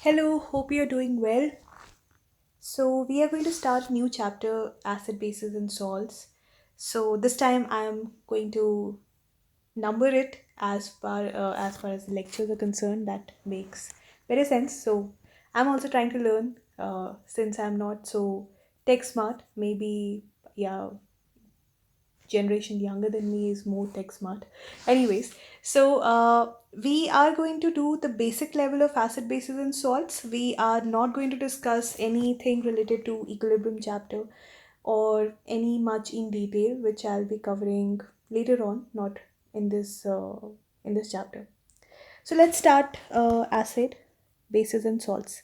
Hello, hope you're doing well. So, we are going to start a new chapter acid bases and salts. So, this time I'm going to number it as far as the lectures are concerned. That makes better sense. So, I'm also trying to learn since I'm not so tech smart. Maybe, yeah, generation younger than me is more tech smart. Anyways, so we are going to do the basic level of acid bases and salts. We are not going to discuss anything related to equilibrium chapter or any much in detail, which I'll be covering later on, not in this chapter. So let's start acid bases and salts.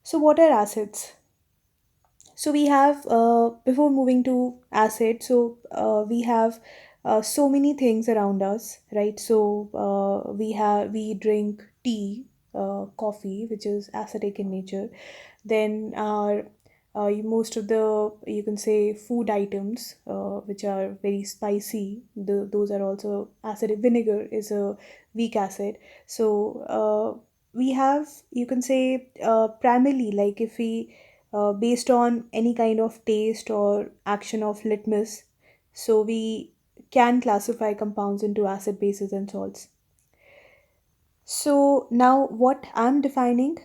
So what are acids? So we have before moving to acid, so we have so many things around us, right? So we drink tea, coffee, which is acidic in nature. Then our most of the, you can say, food items which are very spicy, those are also acidic. Vinegar is a weak acid. So we have, you can say, primarily, like if we based on any kind of taste or action of litmus. So we can classify compounds into acid, bases, and salts. So now, what I'm defining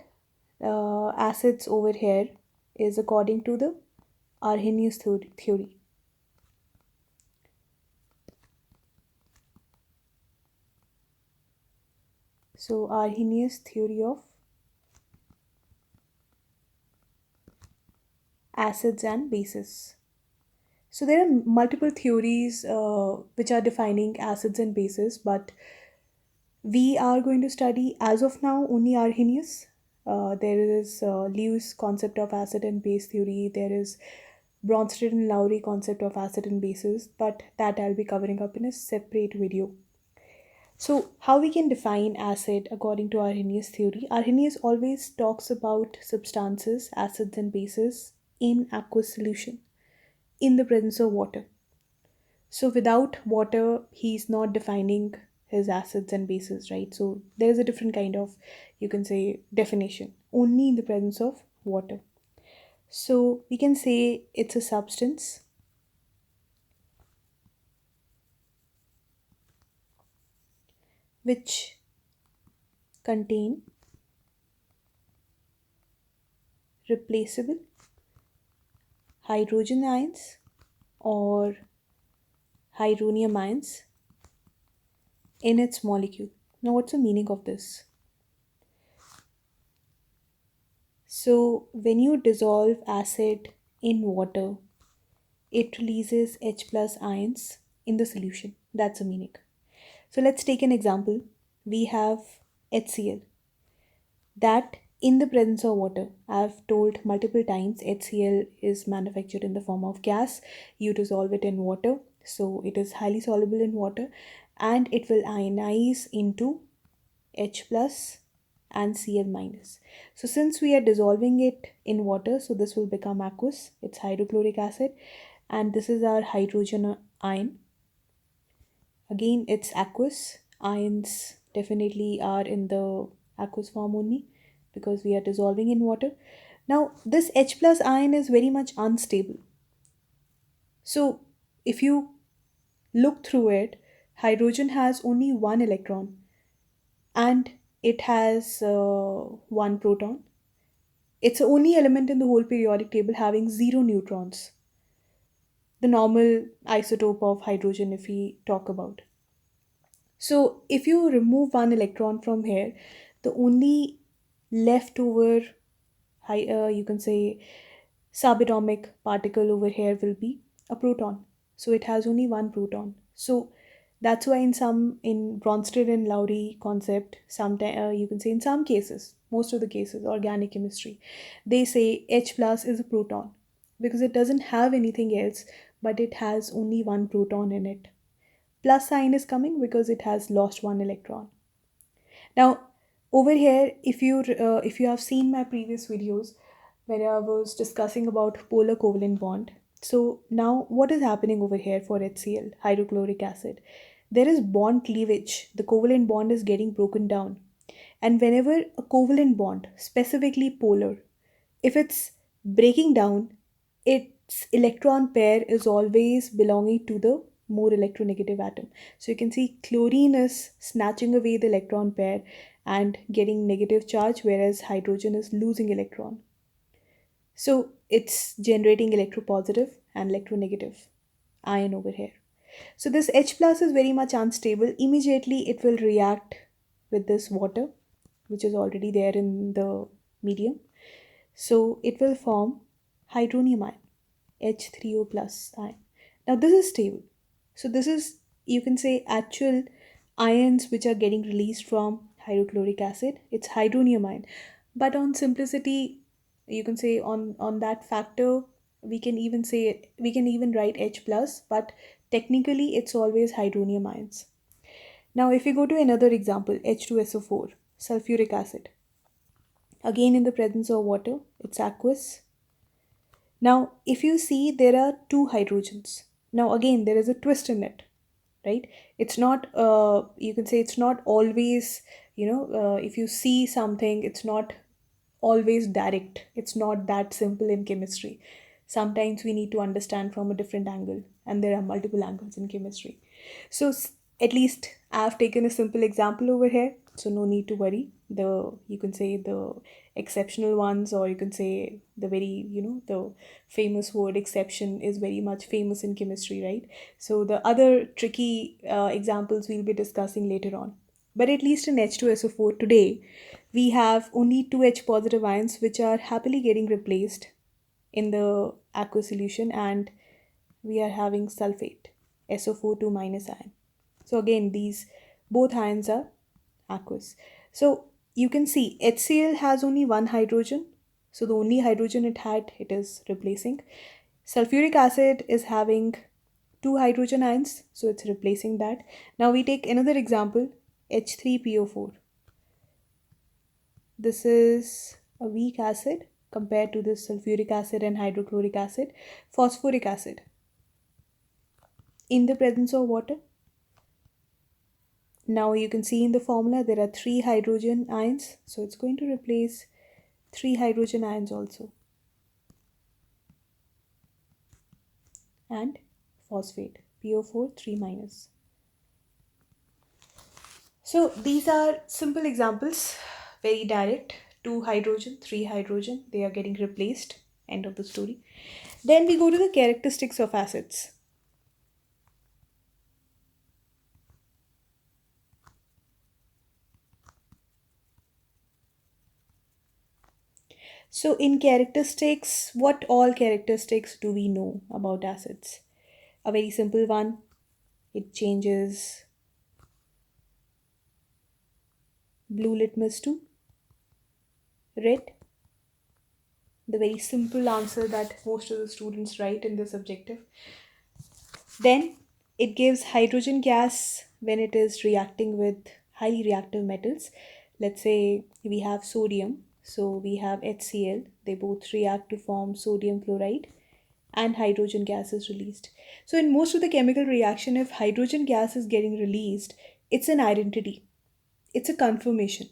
acids over here is according to the Arrhenius theory. So Arrhenius theory of acids and bases. So there are multiple theories which are defining acids and bases, but we are going to study as of now only Arrhenius. There is Lewis concept of acid and base theory. There is Bronsted and Lowry concept of acid and bases, but that I'll be covering up in a separate video. So, how we can define acid according to Arrhenius theory? Arrhenius always talks about substances, acids and bases in aqueous solution in the presence of water. So without water, he's not defining his acids and bases, right? So there's a different kind of, you can say, definition only in the presence of water. So we can say it's a substance which contain replaceable hydrogen ions or hydronium ions in its molecule. Now, what's the meaning of this? So when you dissolve acid in water, it releases H plus ions in the solution. That's the meaning. So let's take an example. We have HCl that in the presence of water, I've told multiple times, HCl is manufactured in the form of gas. You dissolve it in water, so it is highly soluble in water and it will ionize into H plus and Cl minus. So since we are dissolving it in water, so this will become aqueous. It's hydrochloric acid, and this is our hydrogen ion. Again, it's aqueous. Ions definitely are in the aqueous form only because we are dissolving in water. Now, this H plus ion is very much unstable. So, if you look through it, hydrogen has only one electron and it has one proton. It's the only element in the whole periodic table having zero neutrons, the normal isotope of hydrogen, if we talk about. So if you remove one electron from here, the only leftover you can say subatomic particle over here will be a proton. So it has only one proton. So that's why in Bronsted and Lowry concept, sometimes you can say in some cases, most of the cases, organic chemistry, they say H plus is a proton because it doesn't have anything else, but it has only one proton in it. Plus sign is coming because it has lost one electron. Now, over here, if you have seen my previous videos where I was discussing about polar covalent bond, so now what is happening over here for HCl, hydrochloric acid? There is bond cleavage. The covalent bond is getting broken down, And whenever a covalent bond, specifically polar, if it's breaking down, its electron pair is always belonging to the more electronegative atom. So you can see chlorine is snatching away the electron pair and getting negative charge, whereas hydrogen is losing electron. So it's generating electropositive and electronegative ion over here. So this H plus is very much unstable. Immediately it will react with this water, which is already there in the medium. So it will form hydronium ion, H3O plus ion. Now this is stable. So this is, you can say, actual ions which are getting released from hydrochloric acid. It's hydronium ion. But on simplicity, you can say on that factor, we can even write H plus, but technically it's always hydronium ions. Now if you go to another example, H2SO4, sulfuric acid. Again in the presence of water, it's aqueous. Now, if you see, there are two hydrogens. Now, again, there is a twist in it, right? It's not, you can say it's not always, if you see something, it's not always direct. It's not that simple in chemistry. Sometimes we need to understand from a different angle, and there are multiple angles in chemistry. So, at least I've taken a simple example over here, so no need to worry. You can say the exceptional ones, or you can say the very, the famous word exception is very much famous in chemistry, right? So the other tricky examples we'll be discussing later on. But at least in H2SO4 today, we have only two H positive ions which are happily getting replaced in the aqueous solution, and we are having sulfate, SO4 2 minus ion. So again, these both ions are aqueous. So you can see HCl has only one hydrogen. So the only hydrogen it had, it is replacing. Sulfuric acid is having two hydrogen ions, so it's replacing that. Now we take another example, H3PO4. This is a weak acid compared to this sulfuric acid and hydrochloric acid. Phosphoric acid. In the presence of water, now you can see in the formula there are three hydrogen ions, so it's going to replace three hydrogen ions also. And phosphate, PO4 3 minus. So these are simple examples, very direct. Two hydrogen, three hydrogen, they are getting replaced. End of the story. Then we go to the characteristics of acids. So in characteristics, what all characteristics do we know about acids? A very simple one, it changes blue litmus to red. The very simple answer that most of the students write in this objective. Then it gives hydrogen gas when it is reacting with highly reactive metals. Let's say we have sodium, so we have HCl, they both react to form sodium chloride, and hydrogen gas is released. So in most of the chemical reaction, if hydrogen gas is getting released, it's an identity, it's a confirmation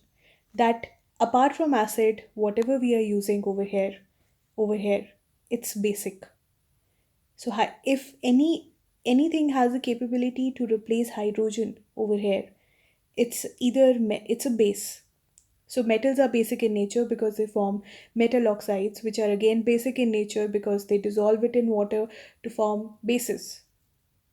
that apart from acid, whatever we are using over here, it's basic. So if anything has the capability to replace hydrogen over here, it's a base. So metals are basic in nature because they form metal oxides, which are again basic in nature because they dissolve it in water to form bases.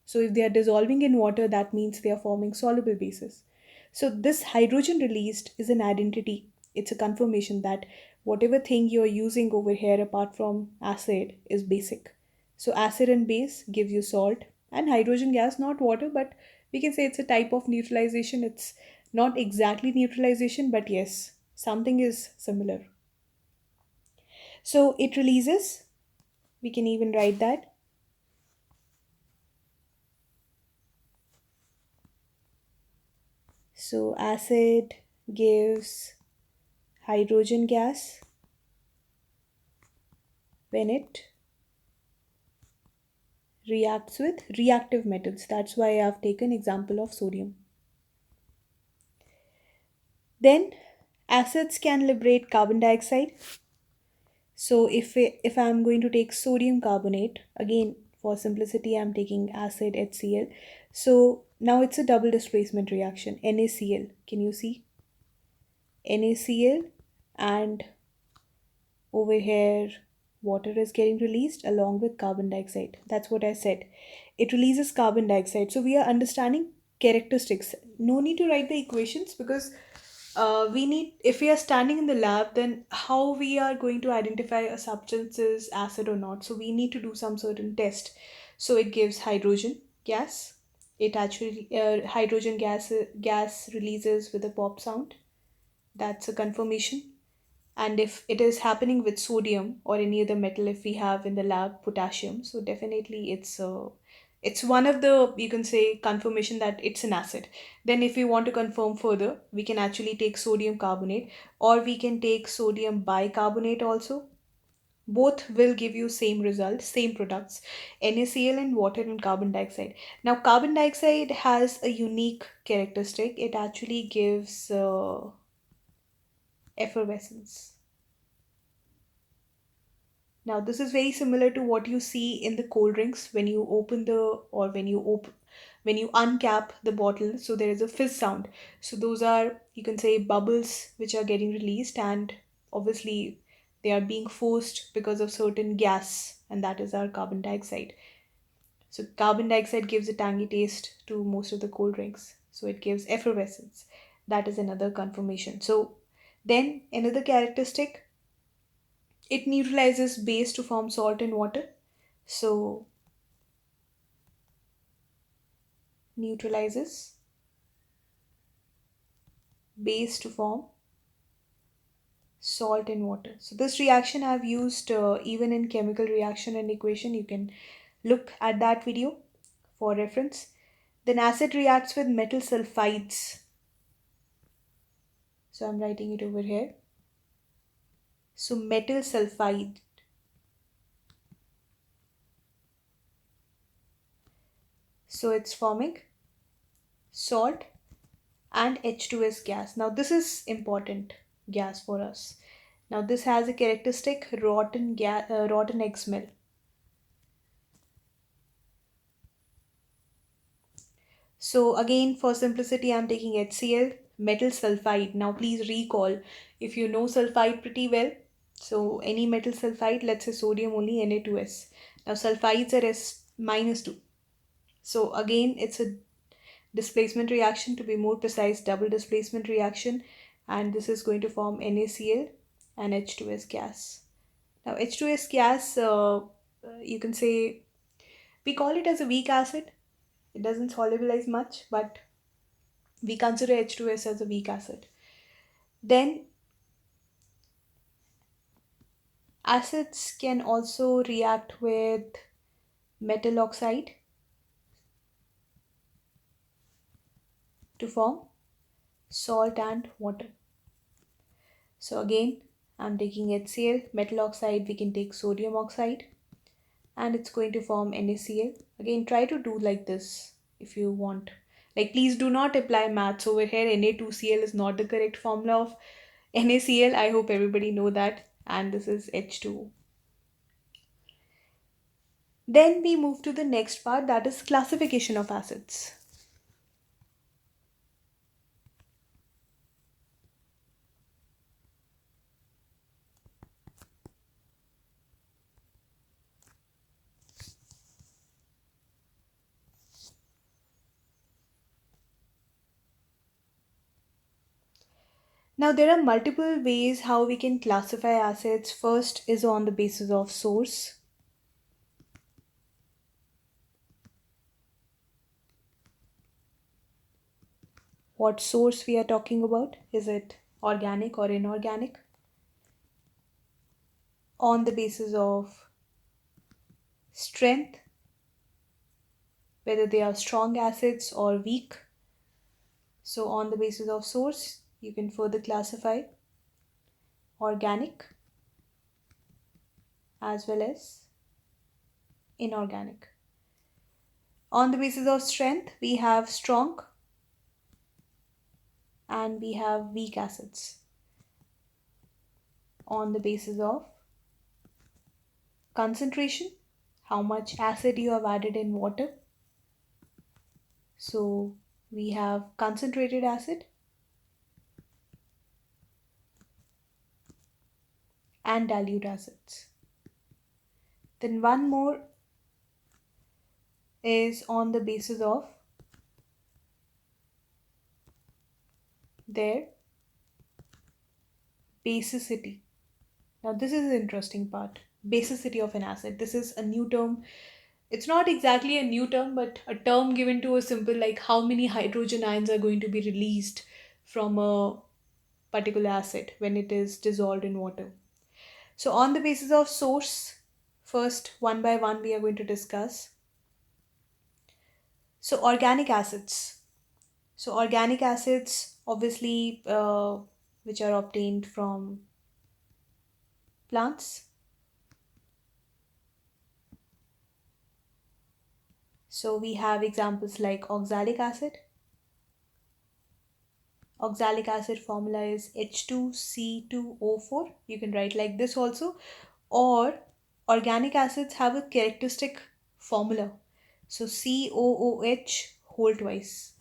So if they are dissolving in water, that means they are forming soluble bases. So this hydrogen released is an identity. It's a confirmation that whatever thing you're using over here apart from acid is basic. So acid and base gives you salt, and hydrogen gas, not water, but we can say it's a type of neutralization. It's not exactly neutralization, but yes, something is similar. So it releases, we can even write that. So acid gives hydrogen gas when it reacts with reactive metals. That's why I've taken example of sodium. Then Acids can liberate carbon dioxide. So if I'm going to take sodium carbonate, again for simplicity I'm taking acid HCl. So now it's a double displacement reaction. NaCl. Can you see? NaCl, and over here water is getting released along with carbon dioxide. That's what I said. It releases carbon dioxide. So we are understanding characteristics. No need to write the equations because we need, if we are standing in the lab, then how we are going to identify a substance is acid or not. So we need to do some certain test. So it gives hydrogen gas. It actually hydrogen gas releases with a pop sound. That's a confirmation. And if it is happening with sodium or any other metal, if we have in the lab potassium, so definitely it's one of the, you can say, confirmation that it's an acid. Then if we want to confirm further, we can actually take sodium carbonate, or we can take sodium bicarbonate also. Both will give you same result, same products: NaCl and water and carbon dioxide. Now carbon dioxide has a unique characteristic. It actually gives effervescence. Now, this is very similar to what you see in the cold drinks when you open the, or when you uncap the bottle. So there is a fizz sound. So those are, you can say, bubbles which are getting released, and obviously they are being forced because of certain gas, and that is our carbon dioxide. So carbon dioxide gives a tangy taste to most of the cold drinks. So it gives effervescence. That is another confirmation. So then another characteristic, it neutralizes base to form salt and water. So neutralizes base to form salt and water. So this reaction I've used even in chemical reaction and equation. You can look at that video for reference. Then acid reacts with metal sulfides. So I'm writing it over here. So metal sulfide. So it's forming salt and H2S gas. Now this is important gas for us. Now this has a characteristic rotten egg smell. So again, for simplicity, I'm taking HCl, metal sulfide. Now please recall, if you know sulfide pretty well, so any metal sulfide, let's say sodium only, Na2S. Now sulfides are S minus 2. So again, it's a displacement reaction, to be more precise, double displacement reaction, and this is going to form NaCl and H2S gas. Now H2S gas, you can say, we call it as a weak acid. It doesn't solubilize much, but we consider H2S as a weak acid. Then acids can also react with metal oxide to form salt and water. So again, I'm taking HCl, metal oxide, we can take sodium oxide, and it's going to form NaCl. Again, try to do like this if you want. Like, please do not apply maths over here. Na2Cl is not the correct formula of NaCl. I hope everybody know that. And this is H2O. Then we move to the next part, that is classification of acids. Now there are multiple ways how we can classify acids. First is on the basis of source. What source we are talking about? Is it organic or inorganic? On the basis of strength, whether they are strong acids or weak. So on the basis of source, you can further classify organic as well as inorganic. On the basis of strength, we have strong and we have weak acids. on the basis of concentration, how much acid you have added in water. So we have concentrated acid and dilute acids. Then one more is on the basis of their basicity. Now this is the interesting part. Basicity of an acid. This is a new term. It's not exactly a new term, but a term given to a simple like how many hydrogen ions are going to be released from a particular acid when it is dissolved in water. So on the basis of source, first one by one we are going to discuss. So organic acids. So organic acids, obviously, which are obtained from plants. So we have examples like oxalic acid. Oxalic acid formula is H2C2O4. You can write like this also. Or organic acids have a characteristic formula. So COOH whole twice.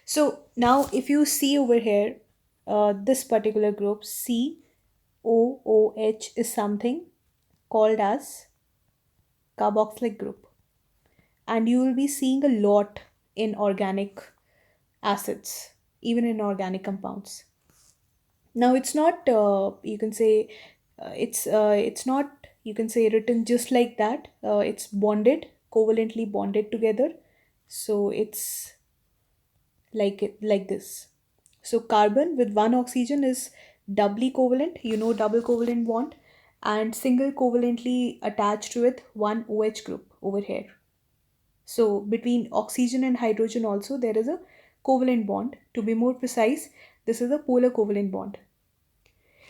So now if you see over here, this particular group COOH is something called as carboxylic group, and you will be seeing a lot in organic acids, even in organic compounds. Now it's not you can say it's not you can say written just like that. It's bonded, covalently bonded together. So it's like this. So carbon with one oxygen is doubly covalent, double covalent bond, and single covalently attached with one OH group over here. So between oxygen and hydrogen also there is a covalent bond. To be more precise, this is a polar covalent bond.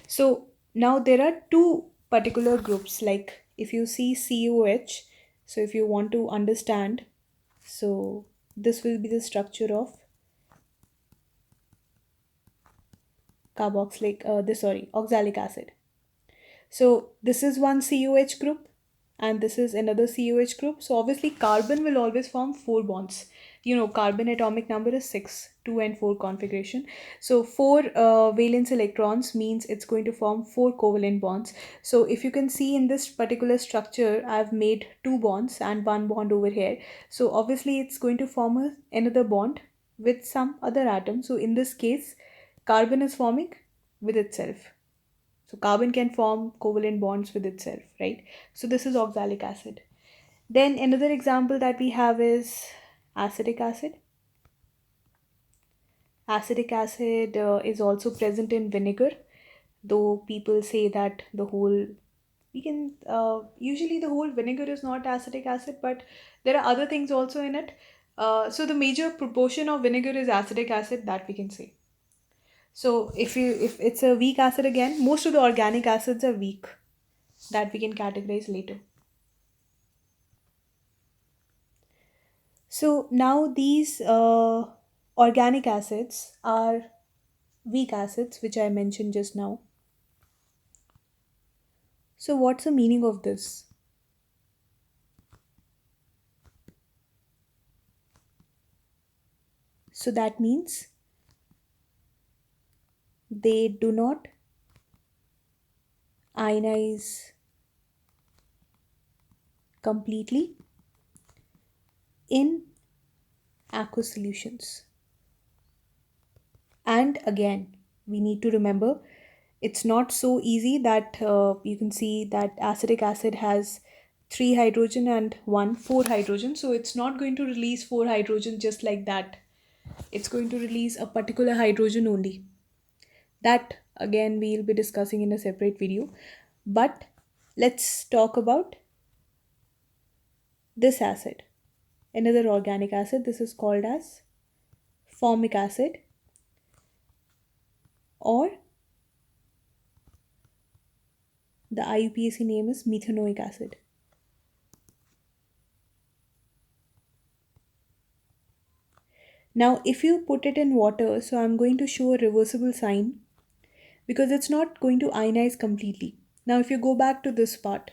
So now there are two particular groups, like if you see COH, so if you want to understand, so this will be the structure of oxalic acid. So this is one COH group and this is another COH group. So obviously carbon will always form four bonds. Carbon atomic number is 6, 2 and 4 configuration. So four valence electrons means it's going to form four covalent bonds. So if you can see in this particular structure, I've made two bonds and one bond over here. So obviously it's going to form another bond with some other atom. So in this case, carbon is forming with itself. So carbon can form covalent bonds with itself, right? So this is oxalic acid. Then another example that we have is acetic acid. Acetic acid is also present in vinegar, though people say that usually the whole vinegar is not acetic acid, but there are other things also in it. So the major proportion of vinegar is acetic acid, that we can say. So if it's a weak acid again, most of the organic acids are weak, that we can categorize later. So now these organic acids are weak acids, which I mentioned just now. So what's the meaning of this? So that means they do not ionize completely in aqueous solutions. And again, we need to remember it's not so easy that you can see that acetic acid has 3 hydrogen and 1 4 hydrogen. So it's not going to release 4 hydrogen just like that. It's going to release a particular hydrogen only. That again we'll be discussing in a separate video. But let's talk about this acid, another organic acid. This is called as formic acid, or the IUPAC name is methanoic acid. Now if you put it in water, so I'm going to show a reversible sign. because it's not going to ionize completely. Now, if you go back to this part,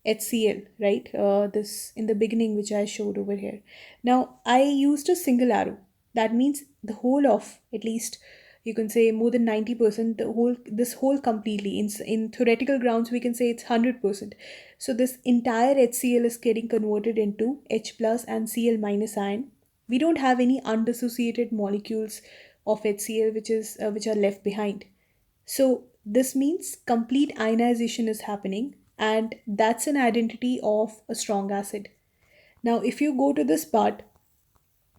HCl, right? This in the beginning, which I showed over here. Now, I used a single arrow. That means the whole of, at least you can say more than 90%, the whole, this whole completely. In theoretical grounds, we can say it's 100%. So, this entire HCl is getting converted into H plus and Cl minus ion. We don't have any undissociated molecules of HCl which are left behind. So this means complete ionization is happening, and that's an identity of a strong acid. Now, if you go to this part,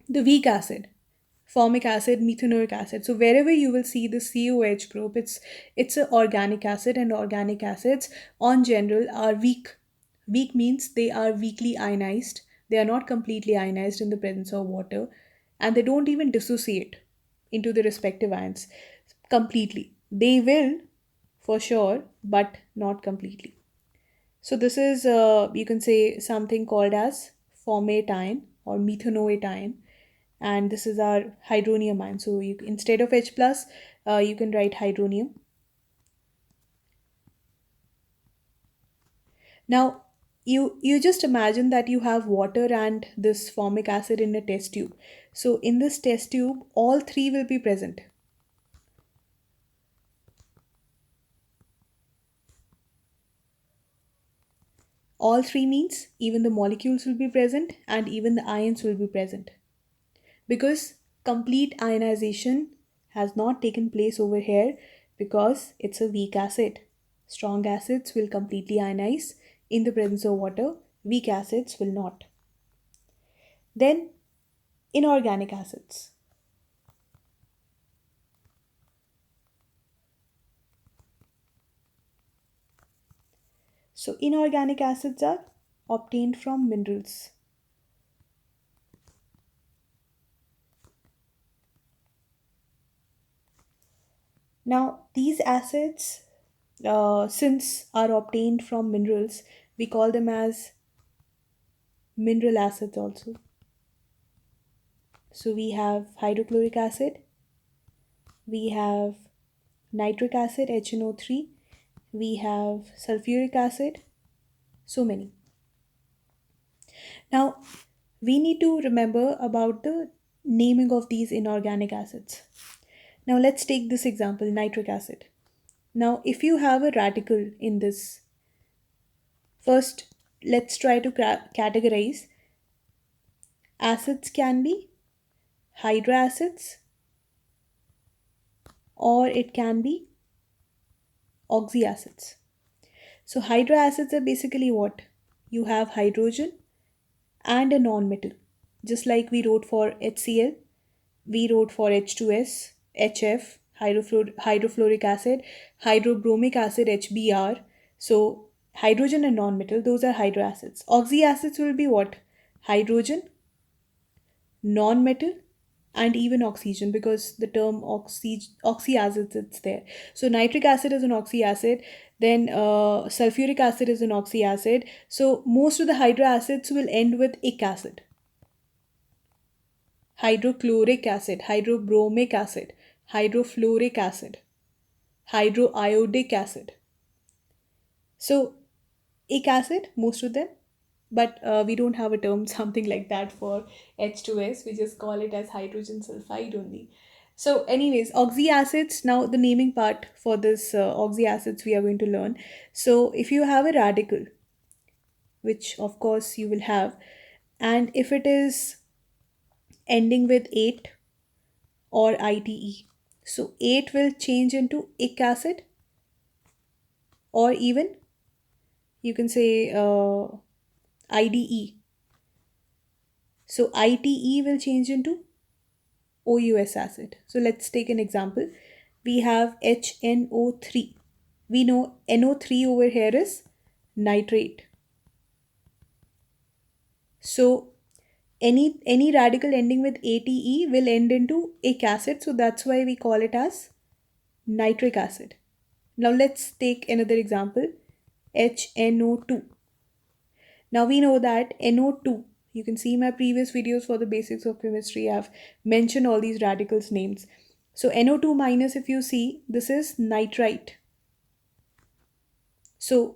the weak acid, formic acid, methanoic acid. So wherever you will see the COH group, it's an organic acid, and organic acids on general are weak. Weak means they are weakly ionized. They are not completely ionized in the presence of water, and they don't even dissociate into the respective ions completely. They will for sure, but not completely. So this is you can say something called as formate ion or methanoate ion, and this is our hydronium ion. So you, instead of H plus, you can write hydronium. Now you just imagine that you have water and this formic acid in a test tube. So in this test tube, all three will be present. All three means even the molecules will be present and even the ions will be present, because complete ionization has not taken place over here because it's a weak acid. Strong acids will completely ionize in the presence of water, weak acids will not. Then, inorganic acids. So, inorganic acids are obtained from minerals. Now, these acids, since are obtained from minerals, we call them as mineral acids also. So, we have hydrochloric acid, we have nitric acid HNO3, we have sulfuric acid, so many. Now, we need to remember about the naming of these inorganic acids. Now, let's take this example, nitric acid. Now, if you have a radical in this, first let's try to categorize. Acids can be hydroacids or it can be oxyacids. So, hydroacids are basically what? You have hydrogen and a non-metal. Just like we wrote for HCl, we wrote for H2S, HF, hydrofluoric acid, hydrobromic acid, HBr. So hydrogen and non-metal, those are hydroacids. Oxyacids will be what? Hydrogen, non-metal, and even oxygen, because the term oxyacids it's there. So nitric acid is an oxyacid, then sulfuric acid is an oxyacid. So most of the hydroacids will end with ic acid. Hydrochloric acid, hydrobromic acid, hydrofluoric acid, hydroiodic acid. So ic acid, most of them, but we don't have a term something like that for H2S. We just call it as hydrogen sulfide only. So, anyways, oxyacids. Now, the naming part for this oxyacids we are going to learn. So, if you have a radical, which of course you will have, and if it is ending with 8 or ITE, so 8 will change into ic acid, or even you can say IDE. So ITE will change into OUS acid. So let's take an example. We have HNO3. We know NO3 over here is nitrate. So any radical ending with ATE will end into ic acid. So that's why we call it as nitric acid. Now let's take another example. HNO2. Now we know that NO2, you can see my previous videos for the basics of chemistry, I've mentioned all these radicals names. So NO2 minus, if you see, this is nitrite. So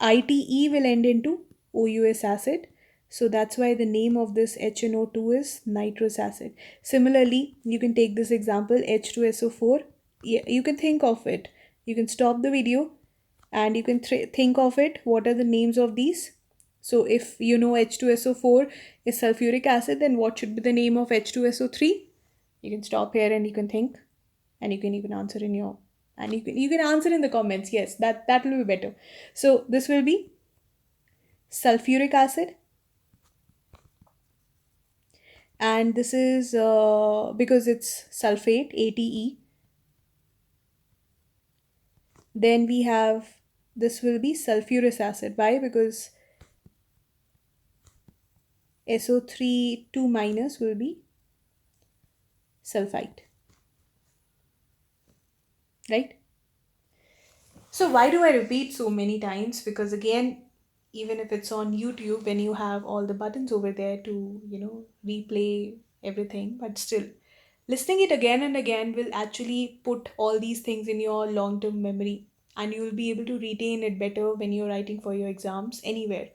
ITE will end into OUS acid. So that's why the name of this HNO2 is nitrous acid. Similarly, you can take this example H2SO4. You can think of it. You can stop the video and you can think of it. What are the names of these? So if you know H2SO4 is sulfuric acid, then what should be the name of H2SO3? You can stop here and you can think, and you can even answer in your, and you can answer in the comments. Yes, that will be better. So this will be sulfuric acid, and this is because it's sulfate, ATE. Then we have, this will be sulfurous acid. Why? Because SO3 2 minus will be sulfite, right? So why do I repeat so many times? Because again, even if it's on YouTube, when you have all the buttons over there to, replay everything, but still listening it again and again will actually put all these things in your long-term memory, and you will be able to retain it better when you're writing for your exams anywhere.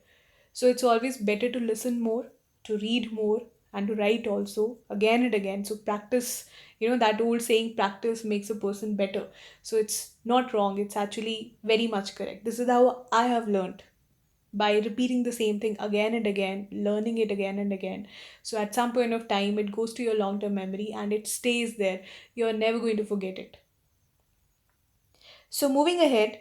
So it's always better to listen more, to read more, and to write also again and again. So practice, that old saying, practice makes a person better. So it's not wrong, it's actually very much correct. This is how I have learned, by repeating the same thing again and again, learning it again and again. So at some point of time, it goes to your long term memory and it stays there. You're never going to forget it. So moving ahead,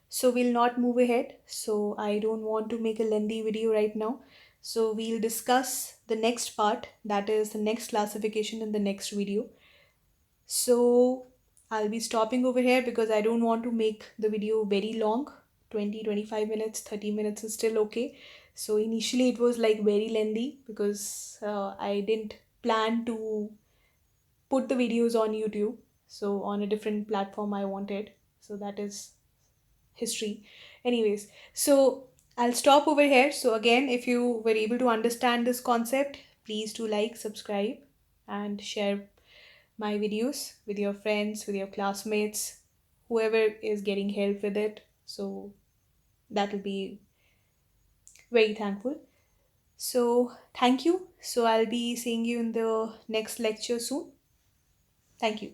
so we'll not move ahead. So I don't want to make a lengthy video right now. So we'll discuss the next part, that is the next classification, in the next video. So I'll be stopping over here because I don't want to make the video very long. 20-25 minutes, 30 minutes is still okay. So initially it was like very lengthy because I didn't plan to put the videos on YouTube. So on a different platform I wanted. So that is history. Anyways, so I'll stop over here. So again, if you were able to understand this concept, please do like, subscribe, and share my videos with your friends, with your classmates, whoever is getting help with it. So that will be very thankful. So thank you. So I'll be seeing you in the next lecture soon. Thank you.